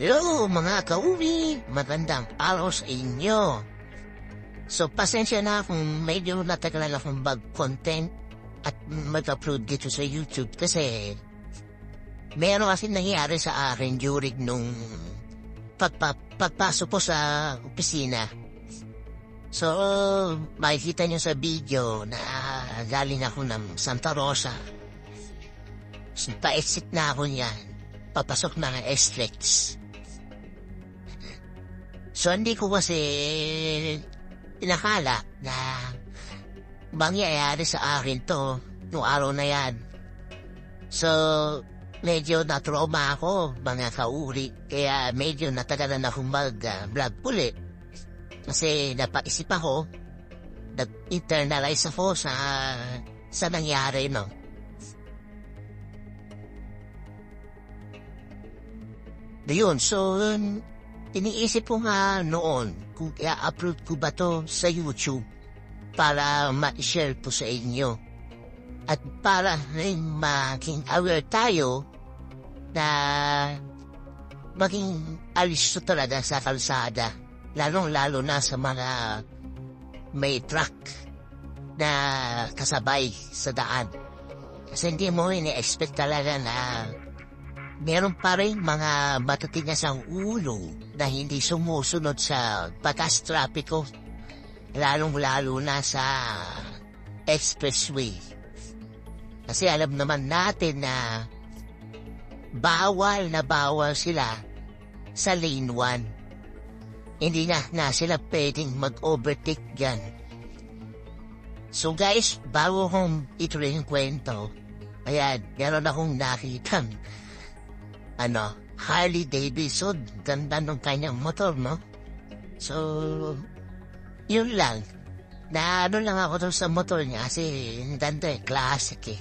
Hello mga kauwi, magandang araw sa inyo. So pasensya na kung medyo natagalan akong mag-content at mag-upload dito sa YouTube kasi meron kasi nangyari sa akin during nung pagpasok ko sa opisina. So makikita nyo sa video na galing ako ng Santa Rosa. So pa-exit na ako niyan, papasok na ng SLEX. So, hindi ko kasi inakala na mangyayari sa akin to noong araw na yan. So, medyo na-trauma ako, mga kauri. Kaya medyo natagalan akong mag-vlog ulit. Kasi napaisip ako, nag-internalize ako sa nangyari, no? Yun, so, iniisip ko nga noon kung i-upload ko ba to sa YouTube para ma-share ko sa inyo. At para rin maging aware tayo na maging alis to talaga sa kalsada. Lalong-lalo na sa mga may truck na kasabay sa daan. Kasi hindi mo ini-expect talaga na meron pa rin mga matatigas ang ulo na hindi sumusunod sa batas trapiko, lalong-lalo na sa expressway. Kasi alam naman natin na bawal sila sa lane 1. Hindi na sila pwedeng mag-overtake dyan. So guys, bago kong ituloy yung kwento, ayan, meron akong nakita Harley Davidson, ganda ng kanyang motor, no? So, yun lang. Lang ako doon sa motor niya kasi ganda classic eh.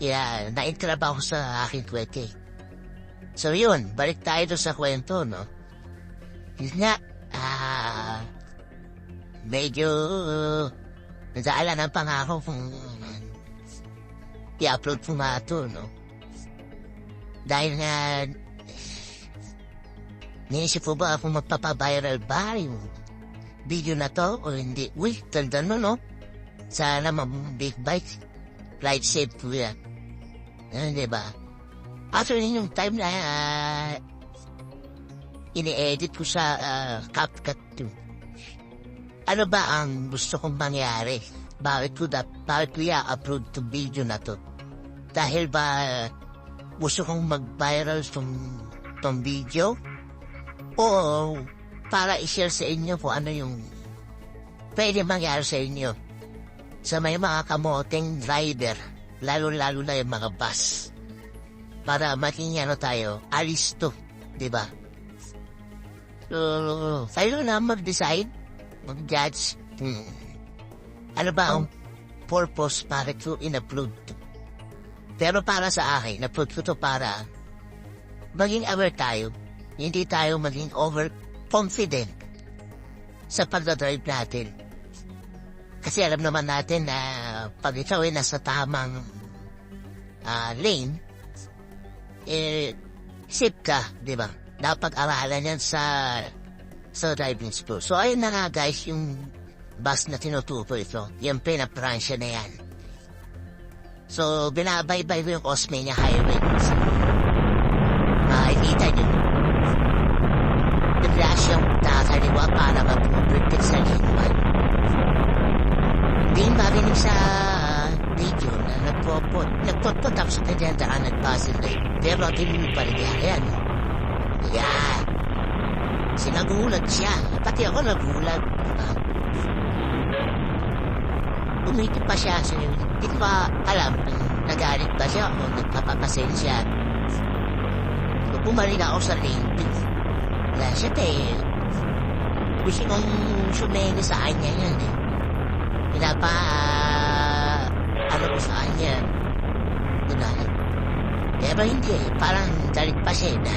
Kaya, na-interrupt ako sa aking kwete. So, yun, balik tayo doon sa kwento, no? Yun nga, medyo nadaalan pa nga ako kung i-upload ko nga ito, no? Dahil nga, niisip ko ba kung magpapaviral ba yung video na to o hindi? Uy, tanda mo, no? Sana big bike, ride safe po yan. Diba? Actually, yung time na ini-edit ko sa CapCut 2. Ano ba ang gusto kong mangyari? Bakit ko i-upload to video na to? Dahil ba gusto kong mag-viral tong video? O para i-share sa inyo kung ano yung pwede mangyari sa inyo sa may mga kamoteng rider, lalo-lalo na yung mga bus, para maging tayo, alis to, diba? So, tayo na mag-decide, mag-judge, ano ba ang purpose para ito in-upload to. Pero para sa akin, na-upload ko to para maging aware tayo, hindi tayo maging overconfident sa pagdadrive natin. Kasi alam naman natin na pag ikaw ay nasa tamang lane, safe ka, di ba? Napag-aralan yan sa driving school. So ayun na nga guys, yung bus na tinutukoy ito, yung pinapransya na yan. So, binabaybay ko yung Osmeña Highway. So, makikita nyo. Bigla siyang nakakaliwa para mag-overtake sa lane 1. Hindi marinig sa video na nagpot tapos nagdadaan nag-passing lane. Pero hindi pa rin yan. Yan. Sinagulat siya. Pati ako nagulat. Umiti pa siya. Hindi ko pa alam kung nagalit ba siya o nagpapapasensya. So, pumaling ako sa lane 2. Wala siya gusto kong sumene sa kanya yan eh. Ano ko sa kanya. Gunahin. Pero hindi eh. Parang galit pa siya na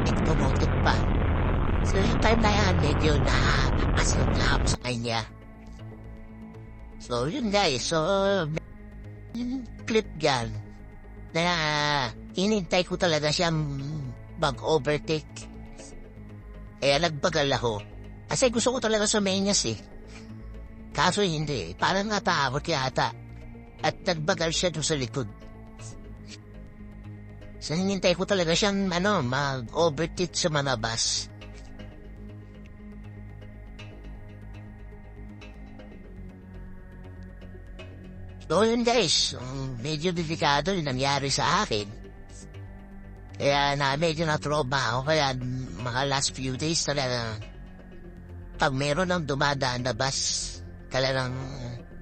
nagtumotot pa. So yung time na yan, medyo nakakasunod na ako sa kanya. So yun guys, so yung clip dyan na inintay ko talaga siya mag-overtake. nagbagal ako. Kasi gusto ko talaga sa Menyas eh. Kaso hindi, parang natakot yata. At nagbagal siya doon sa likod. So hinintay ko talaga siyang mag-overtake sa manabas. So yun guys, medyo delikado yung nangyari sa akin. Kaya medyo na-trauma ako, kaya mga last few days talaga, pag meron ng dumadaan na bus, talagang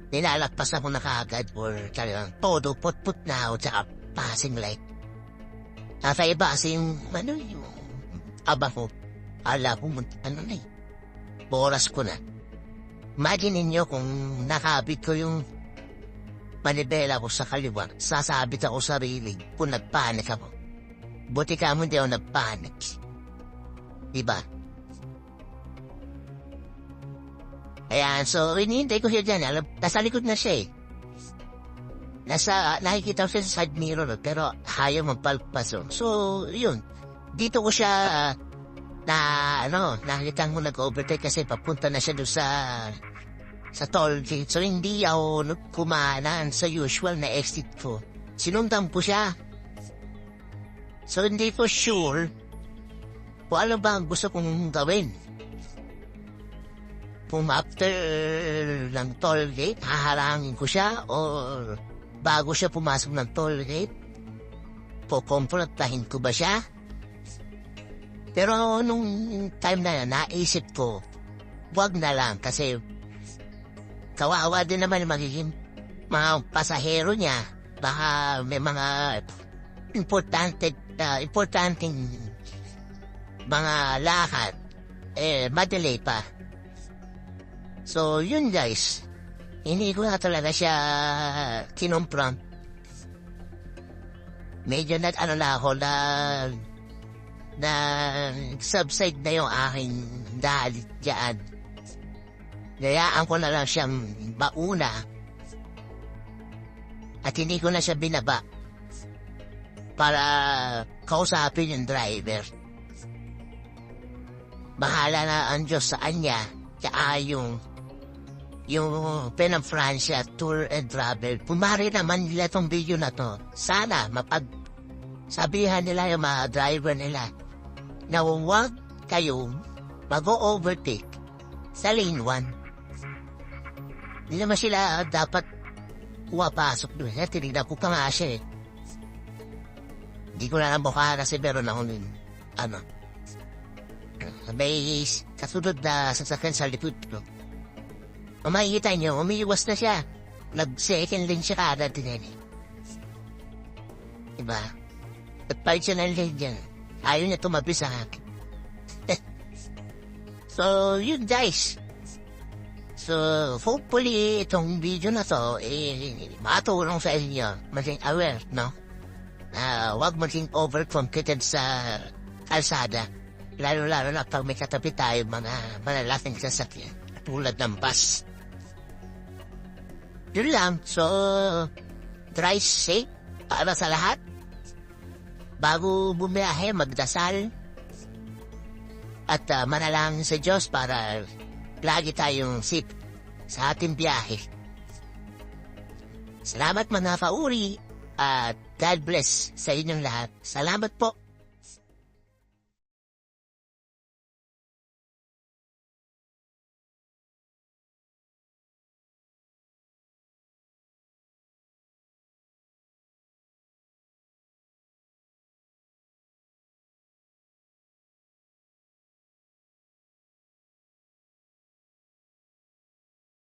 nilalagpas ako na kaagad or talagang todo put-put na ako tsaka passing light. At iba kasi yung aba ko, ala ko, oras ko na. Imagine ninyo kung nakabit ko yung manibela ko sa kaliwa, sasabit ako sa railing kung nagpanik ako. Buti ka mo hindi ako nagpanik. Diba? Ayan, so hinihintay ko siya dyan. Nasa likod na siya eh. Nakikita ko siya sa side mirror pero ayaw magpalpaso. So, yun. Dito ko siya nakita ko nag-overtake kasi papunta na siya doon sa toll gate. So, hindi ako kumanan sa usual na exit ko. Sinundan ko siya. So, hindi ko sure kung ano ba ang gusto kong gawin. Kung after ng toll gate, haharangin ko siya or bago siya pumasok ng toll gate, kukonfrontahin ko ba siya? Pero nung time na yan, naisip ko, wag na lang kasi kawawa din naman magiging mga pasahero niya. Baka may mga importanteng mga lakad, madelay pa. So, yun guys, hindi ko na talaga siya kinumpron. Medyo ako na subside na yung aking dalit dyan. Gayaan ko na lang siyang bauna at hindi ko na siya binaba para kausapin yung driver. Bahala na ang Diyos sa kanya tsaka yung Penang-Francia Tour and Travel. Pumari naman nila tong video na to. Sana sabihan nila yung mga driver nila na huwag kayong mag-overtake sa lane 1. Hindi naman sila dapat pumapasok doon. Tinignan ko pa nga siya eh. Hindi ko na mukha kasi meron ako nun. May kasunod na sasakyan sa likod ko. Makikita nyo, umiiwas na siya. Nag-second lane siya kaagad din eh. Diba? At kahit siya ng lane dyan, ayaw niya tumabi sa akin. So, yun guys. So, hopefully, itong video na to, matulong sa inyo. Maging aware, no? Huwag maging overconfident sa kalsada. Lalo-lalo na pag may katabi tayo, mga malalaking sasakyan. Tulad ng bus. Yun lang. So, drive safe para sa lahat. Bago bumiyahe, magdasal. At manalangin sa Diyos para lagi tayong safe sa ating biyahe. Salamat mga kauri at God bless sa inyong lahat. Salamat po.